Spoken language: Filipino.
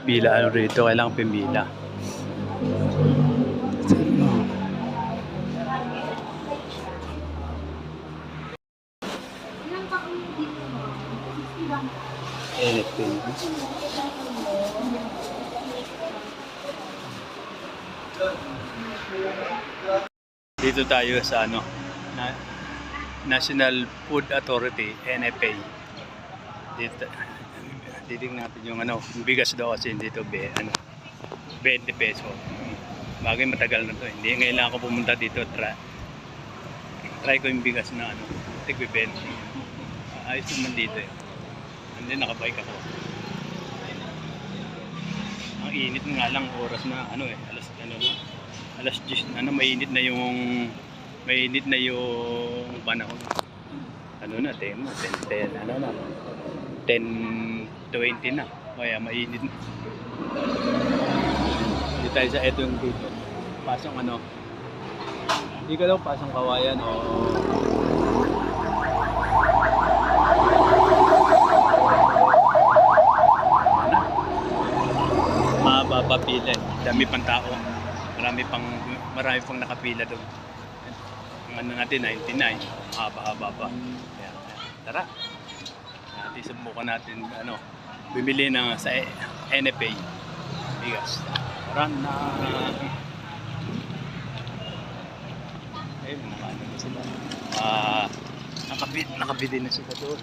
Pila ano rito, kailangan pimila. Anything. Dito tayo sa ano, National Food Authority, NFA. Dito titingnan natin yung ano, yung bigas daw kasi dito 20 peso. Bagay matagal na to. Hindi ngayon lang ako pumunta dito. Try ko yung bigas na ano, tigbe 20. Ayos naman dito eh. Hindi nakabike ako. Ang init nga lang oras na ano eh, alas 10 na ano, mainit na yung panahon. Ano na, 10 ano na, 10:20 na. Kaya mainit na. Dito tayo sa etong dito. Pasong ano, hindi ka daw pasong Kawayan o mahaba pila eh. Dami pang tao. Marami pang nakapila doon. Ang ano natin 99, haba-haba pa. Kaya, tara. Subukan natin ano, bibili na sa NFA bigas. Run na. Ayun, nakano na sila. Nakabili na sila doon.